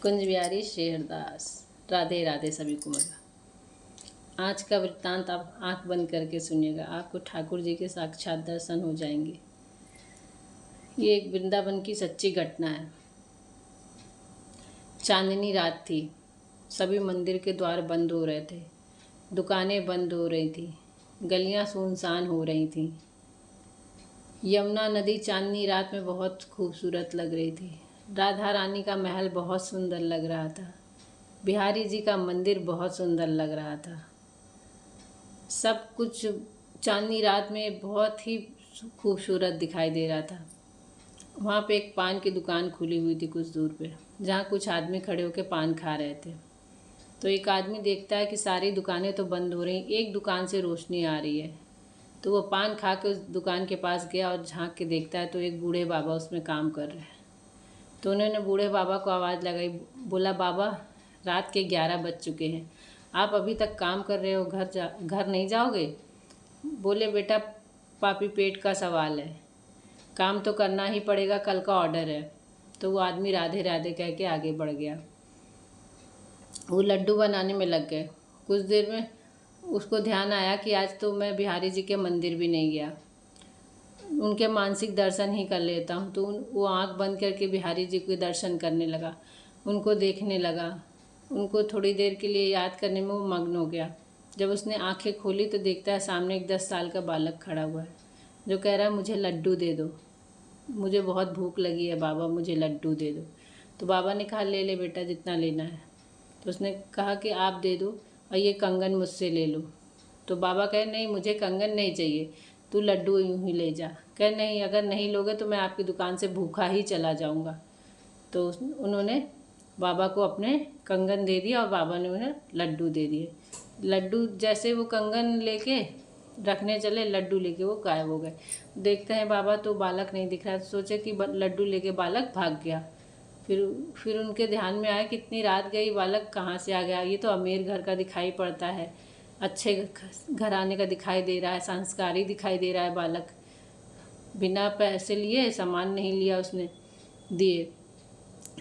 कुंज बिहारी शेरदास। राधे राधे सभी को मेरा। आज का वृत्तांत आप आंख बंद करके सुनिएगा, आपको ठाकुर जी के साक्षात दर्शन हो जाएंगे। ये एक वृंदावन की सच्ची घटना है। चांदनी रात थी, सभी मंदिर के द्वार बंद हो रहे थे, दुकानें बंद हो रही थी, गलियां सुनसान हो रही थीं। यमुना नदी चांदनी रात में बहुत खूबसूरत लग रही थी। राधा रानी का महल बहुत सुंदर लग रहा था। बिहारी जी का मंदिर बहुत सुंदर लग रहा था। सब कुछ चांदनी रात में बहुत ही खूबसूरत दिखाई दे रहा था। वहाँ पे एक पान की दुकान खुली हुई थी कुछ दूर पे, जहाँ कुछ आदमी खड़े होकर पान खा रहे थे। तो एक आदमी देखता है कि सारी दुकानें तो बंद हो रही, एक दुकान से रोशनी आ रही है। तो वो पान खा के उस दुकान के पास गया और झांक के देखता है तो एक बूढ़े बाबा उसमें काम कर रहे हैं। तो उन्होंने बूढ़े बाबा को आवाज़ लगाई, बोला, बाबा रात के 11 बज चुके हैं, आप अभी तक काम कर रहे हो, घर नहीं जाओगे? बोले, बेटा पापी पेट का सवाल है, काम तो करना ही पड़ेगा, कल का ऑर्डर है। तो वो आदमी राधे राधे कह के आगे बढ़ गया। वो लड्डू बनाने में लग गए। कुछ देर में उसको ध्यान आया कि आज तो मैं बिहारी जी के मंदिर भी नहीं गया, उनके मानसिक दर्शन ही कर लेता हूँ। तो वो आंख बंद करके बिहारी जी के दर्शन करने लगा, उनको देखने लगा, उनको थोड़ी देर के लिए याद करने में वो मग्न हो गया। जब उसने आंखें खोली तो देखता है सामने एक 10 साल का बालक खड़ा हुआ है, जो कह रहा है, मुझे लड्डू दे दो, मुझे बहुत भूख लगी है बाबा, मुझे लड्डू दे दो। तो बाबा ने कहा, ले ले बेटा, जितना लेना है। तो उसने कहा कि आप दे दो और ये कंगन मुझसे ले लो। तो बाबा कहे, नहीं, मुझे कंगन नहीं चाहिए, तू लड्डू यूँ ही ले जा। कहे, नहीं, अगर नहीं लोगे तो मैं आपकी दुकान से भूखा ही चला जाऊँगा। तो उन्होंने बाबा को अपने कंगन दे दिया और बाबा ने उन्हें लड्डू दे दिए। लड्डू जैसे वो कंगन लेके रखने चले, लड्डू लेके वो गायब हो गए। देखते हैं बाबा तो बालक नहीं दिख रहा, सोचे कि लड्डू लेके बालक भाग गया। फिर उनके ध्यान में आया, कितनी रात गई, बालक कहाँ से आ गया, ये तो अमीर घर का दिखाई पड़ता है, अच्छे घराने का दिखाई दे रहा है, संस्कारी दिखाई दे रहा है बालक, बिना पैसे लिए सामान नहीं लिया उसने दिए।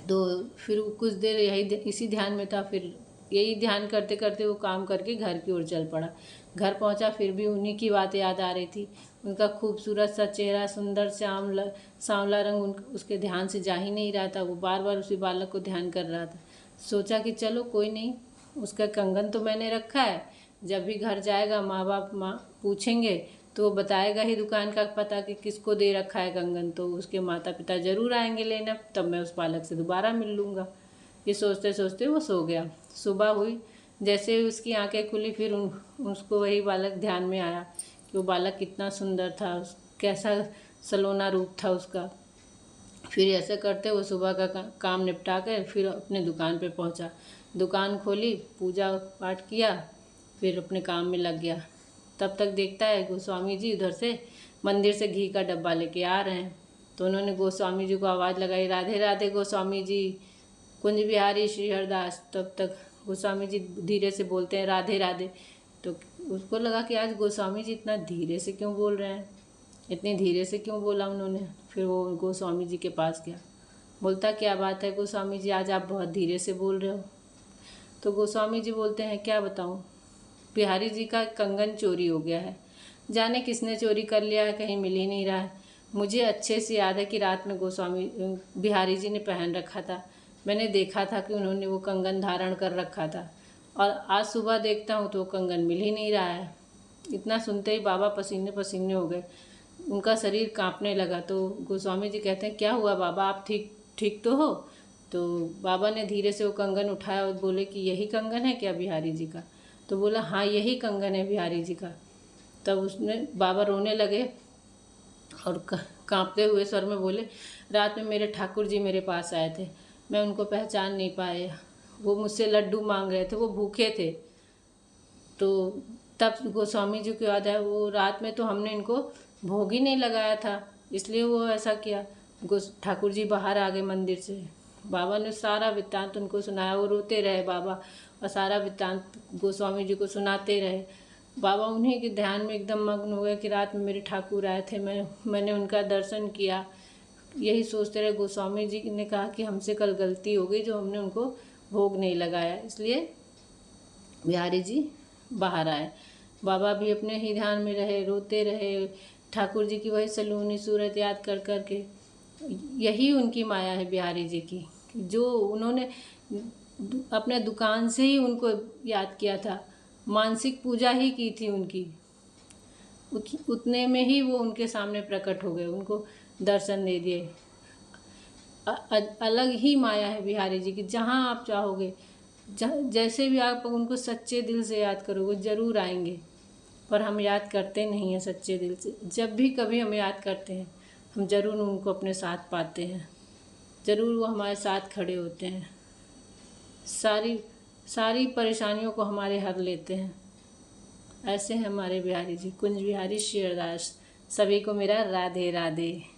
तो फिर कुछ देर इसी ध्यान में था। फिर यही ध्यान करते करते वो काम करके घर की ओर चल पड़ा। घर पहुंचा, फिर भी उन्हीं की बात याद आ रही थी। उनका खूबसूरत सा चेहरा, सुंदर सांवला रंग उसके ध्यान से जा ही नहीं रहा था। वो बार बार उसी बालक को ध्यान कर रहा था। सोचा कि चलो कोई नहीं, उसका कंगन तो मैंने रखा है, जब भी घर जाएगा माँ बाप पूछेंगे तो वो बताएगा ही दुकान का पता कि किसको दे रखा है कंगन, तो उसके माता पिता ज़रूर आएंगे लेना, तब मैं उस बालक से दोबारा मिल लूँगा। ये सोचते सोचते वो सो गया। सुबह हुई, जैसे ही उसकी आंखें खुली, फिर उसको वही बालक ध्यान में आया कि वो बालक कितना सुंदर था, कैसा सलोना रूप था उसका। फिर ऐसे करते वो सुबह का काम निपटा कर फिर अपने दुकान पे पहुंचा। दुकान खोली, पूजा पाठ किया, फिर अपने काम में लग गया। तब तक देखता है गोस्वामी जी उधर से मंदिर से घी का डब्बा लेके आ रहे हैं। तो उन्होंने गोस्वामी जी को आवाज़ लगाई, राधे राधे गोस्वामी जी, कुंज बिहारी श्री हरदास। तब तक गोस्वामी जी धीरे से बोलते हैं, राधे राधे। तो उसको लगा कि आज गोस्वामी जी इतना धीरे से क्यों बोल रहे हैं, इतनी धीरे से क्यों बोला उन्होंने। फिर वो गोस्वामी जी के पास गया, बोलता, क्या बात है गोस्वामी जी, आज आप बहुत धीरे से बोल रहे हो। तो गोस्वामी जी बोलते हैं, क्या बताऊँ, बिहारी जी का कंगन चोरी हो गया है, जाने किसने चोरी कर लिया है, कहीं मिल ही नहीं रहा है। मुझे अच्छे से याद है कि रात में गोस्वामी बिहारी जी ने पहन रखा था, मैंने देखा था कि उन्होंने वो कंगन धारण कर रखा था, और आज सुबह देखता हूँ तो वो कंगन मिल ही नहीं रहा है। इतना सुनते ही बाबा पसीने पसीने हो गए, उनका शरीर कांपने लगा। तो गोस्वामी जी कहते हैं, क्या हुआ बाबा, आप ठीक तो हो? तो बाबा ने धीरे से वो कंगन उठाया और बोले कि यही कंगन है क्या बिहारी जी का? तो बोला, हाँ यही कंगन है बिहारी जी का। तब उसने बाबा रोने लगे और कांपते हुए स्वर में बोले, रात में मेरे ठाकुर जी मेरे पास आए थे, मैं उनको पहचान नहीं पाया, वो मुझसे लड्डू मांग रहे थे, वो भूखे थे। तो तब गोस्वामी जी को याद है, वो रात में तो हमने इनको भोग ही नहीं लगाया था, इसलिए वो ऐसा किया। ठाकुर जी बाहर आ गए मंदिर से। बाबा ने सारा वृत्तांत उनको सुनाया, वो रोते रहे बाबा, और सारा वृत्तांत गोस्वामी जी को सुनाते रहे। बाबा उन्हीं के ध्यान में एकदम मग्न हो गए कि रात में मेरे ठाकुर आए थे, मैंने उनका दर्शन किया, यही सोचते रहे। गोस्वामी जी ने कहा कि हमसे कल गलती हो गई जो हमने उनको भोग नहीं लगाया, इसलिए बिहारी जी बाहर आए। बाबा भी अपने ही ध्यान में रहे, रोते रहे। ठाकुर जी की वही सलूनी सूरत याद कर कर के, यही उनकी माया है बिहारी जी की, जो उन्होंने अपने दुकान से ही उनको याद किया था, मानसिक पूजा ही की थी उनकी, उतने में ही वो उनके सामने प्रकट हो गए, उनको दर्शन दे दिए। अलग ही माया है बिहारी जी की। जहाँ आप चाहोगे, जैसे भी आप उनको सच्चे दिल से याद करोगे ज़रूर आएंगे, पर हम याद करते नहीं हैं सच्चे दिल से। जब भी कभी हम याद करते हैं, हम ज़रूर उनको अपने साथ पाते हैं, ज़रूर वो हमारे साथ खड़े होते हैं, सारी परेशानियों को हमारे हर लेते हैं। ऐसे हैं हमारे बिहारी जी। कुंज बिहारी शेरदास। सभी को मेरा राधे राधे।